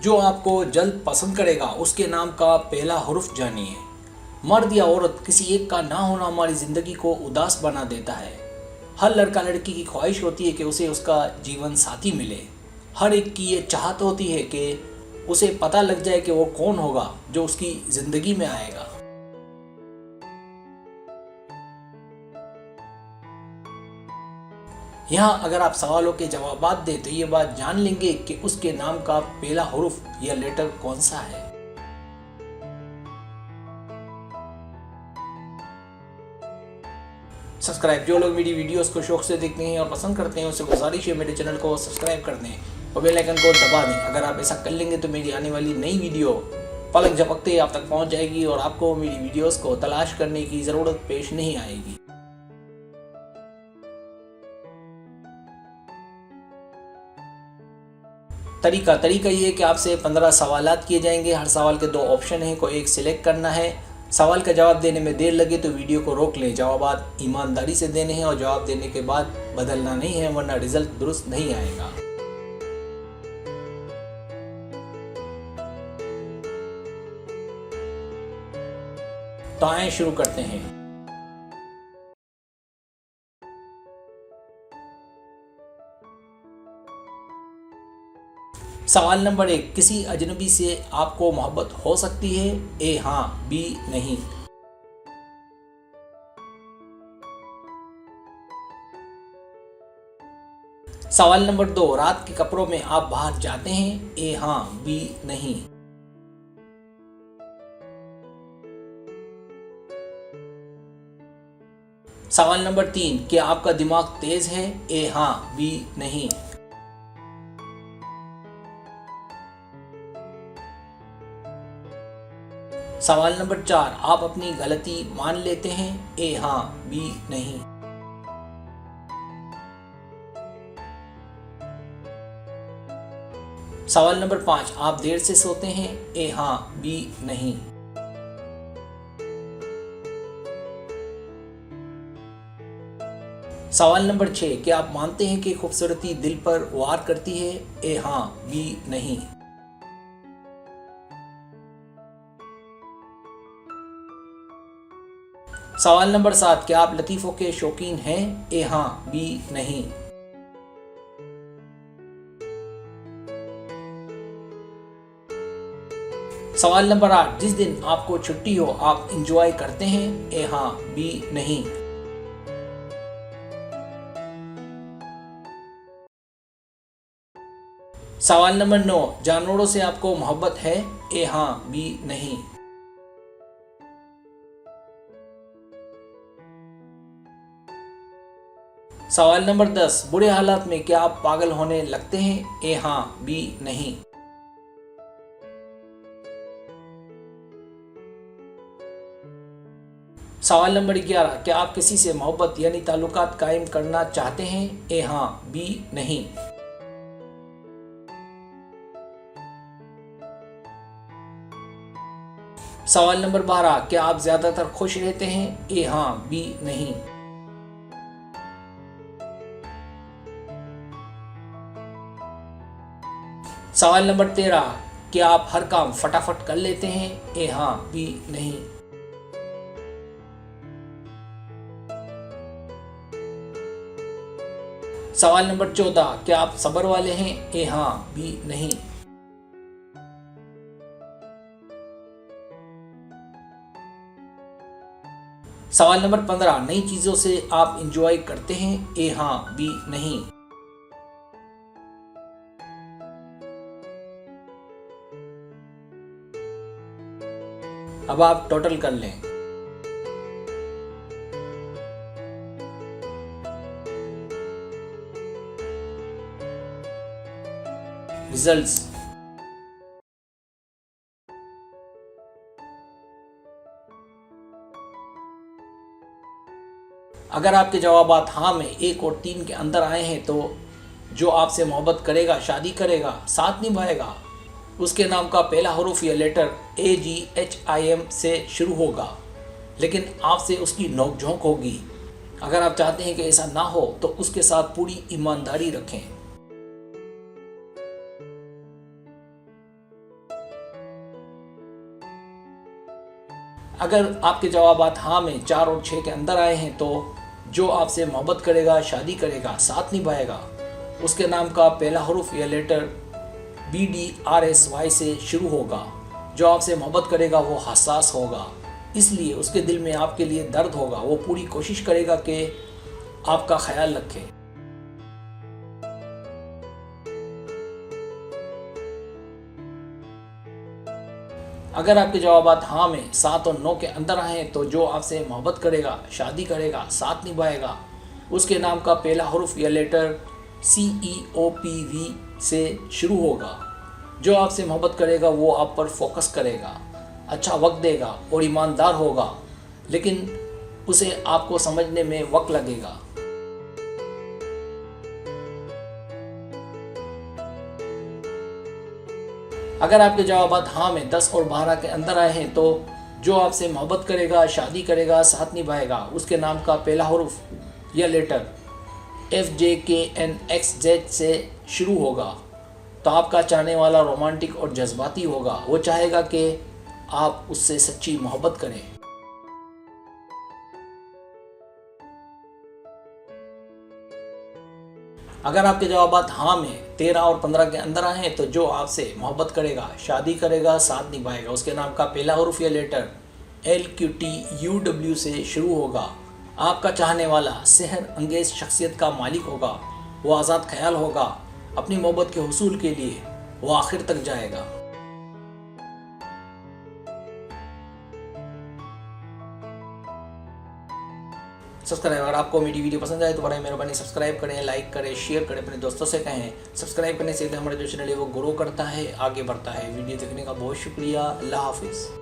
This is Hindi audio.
जो आपको जल्द पसंद करेगा उसके नाम का पहला हुर्फ जानिए। मर्द या औरत किसी एक का ना होना हमारी ज़िंदगी को उदास बना देता है। हर लड़का लड़की की ख्वाहिश होती है कि उसे उसका जीवन साथी मिले। हर एक की ये चाहत होती है कि उसे पता लग जाए कि वो कौन होगा जो उसकी ज़िंदगी में आएगा। यहाँ अगर आप सवालों के जवाब दें तो ये बात जान लेंगे कि उसके नाम का पहला हुर्फ या लेटर कौन सा है। सब्सक्राइब, जो लोग मेरी वीडियोस को शौक से देखते हैं और पसंद करते हैं उनसे गुजारिश है मेरे चैनल को सब्सक्राइब कर दें और बेल आइकन को दबा दें। अगर आप ऐसा कर लेंगे तो मेरी आने वाली नई वीडियो पलक झपकते आप तक पहुंच जाएगी और आपको मेरी वीडियोस को तलाश करने की ज़रूरत पेश नहीं आएगी। तरीका ये है कि आपसे 15 सवालात किए जाएंगे। हर सवाल के 2 ऑप्शन हैं, कोई एक सिलेक्ट करना है। सवाल का जवाब देने में देर लगे तो वीडियो को रोक लें। जवाब ईमानदारी से देने हैं और जवाब देने के बाद बदलना नहीं है, वरना रिजल्ट दुरुस्त नहीं आएगा। तो आइए शुरू करते हैं। सवाल नंबर 1, किसी अजनबी से आपको मोहब्बत हो सकती है? ए हाँ, बी नहीं। सवाल नंबर 2, रात के कपड़ों में आप बाहर जाते हैं? ए हाँ, बी नहीं। सवाल नंबर 3, क्या आपका दिमाग तेज है? ए हाँ, बी नहीं। सवाल नंबर 4, आप अपनी गलती मान लेते हैं? ए हाँ, बी नहीं। सवाल नंबर 5, आप देर से सोते हैं? ए हाँ, बी नहीं। सवाल नंबर 6, क्या आप मानते हैं कि खूबसूरती दिल पर वार करती है? ए हाँ, बी नहीं। सवाल नंबर 7, क्या आप लतीफ़ों के शौकीन हैं? ए हाँ, बी नहीं। सवाल नंबर 8, जिस दिन आपको छुट्टी हो आप इंजॉय करते हैं? ए हाँ, बी नहीं। सवाल नंबर 9, जानवरों से आपको मोहब्बत है? ए हाँ, बी नहीं। सवाल नंबर 10, बुरे हालात में क्या आप पागल होने लगते हैं? ए हाँ, बी नहीं। सवाल नंबर 11, क्या आप किसी से मोहब्बत यानी ताल्लुकात कायम करना चाहते हैं? ए हाँ, बी नहीं। सवाल नंबर 12, क्या आप ज्यादातर खुश रहते हैं? ए हाँ, बी नहीं। सवाल नंबर 13, क्या आप हर काम फटाफट कर लेते हैं? ए हाँ, बी नहीं। सवाल नंबर 14, क्या आप सब्र वाले हैं? ए हाँ, बी नहीं। सवाल नंबर 15, नई चीजों से आप इंजॉय करते हैं? ए हाँ, बी नहीं। अब आप टोटल कर लें। रिजल्ट्स। अगर आपके जवाबात हाँ में 1 और 3 के अंदर आए हैं तो जो आपसे मोहब्बत करेगा, शादी करेगा, साथ निभाएगा, उसके नाम का पहला हरूफ या लेटर AGHIM से शुरू होगा, लेकिन आपसे उसकी नोकझोंक होगी। अगर आप चाहते हैं कि ऐसा ना हो तो उसके साथ पूरी ईमानदारी रखें। अगर आपके जवाबात हाँ में 4 और 6 के अंदर आए हैं तो जो आपसे मोहब्बत करेगा, शादी करेगा, साथ निभाएगा, उसके नाम का पहला हरूफ या लेटर BDRSY से शुरू होगा। जो आपसे मोहब्बत करेगा वो हसास होगा, इसलिए उसके दिल में आपके लिए दर्द होगा। वो पूरी कोशिश करेगा कि आपका ख्याल रखे। अगर आपके जवाबात हाँ में 7 और 9 के अंदर आए तो जो आपसे मोहब्बत करेगा, शादी करेगा, साथ निभाएगा, उसके नाम का पहला हरूफ या लेटर CEOPV से शुरू होगा। जो आपसे मोहब्बत करेगा वो आप पर फोकस करेगा, अच्छा वक्त देगा और ईमानदार होगा, लेकिन उसे आपको समझने में वक्त लगेगा। अगर आपके जवाबात हाँ में 10 और 12 के अंदर आए हैं तो जो आपसे मोहब्बत करेगा, शादी करेगा, साथ निभाएगा, उसके नाम का पहला हरूफ या लेटर FJKNXZ से शुरू होगा। तो आपका चाहने वाला रोमांटिक और जज्बाती होगा। वो चाहेगा कि आप उससे सच्ची मोहब्बत करें। अगर आपके जवाबात हाँ में 13 और 15 के अंदर आए हैं तो जो आपसे मोहब्बत करेगा, शादी करेगा, साथ निभाएगा, उसके नाम का पहला हरूफ या लेटर LQTUW से शुरू होगा। आपका चाहने वाला सेहर अंगेज शख्सियत का मालिक होगा। वो आज़ाद ख्याल होगा। अपनी मोहब्बत के हुसूल के लिए वो आखिर तक जाएगा। सब्सक्राइब, अगर आपको मेरी वीडियो पसंद आए तो बड़ा मेहरबानी सब्सक्राइब करें, लाइक करें, शेयर करें, अपने दोस्तों से कहें। सब्सक्राइब करने से हमारा जो चैनल है वो ग्रो करता है, आगे बढ़ता है। वीडियो देखने का बहुत शुक्रिया। अल्लाह हाफिज़।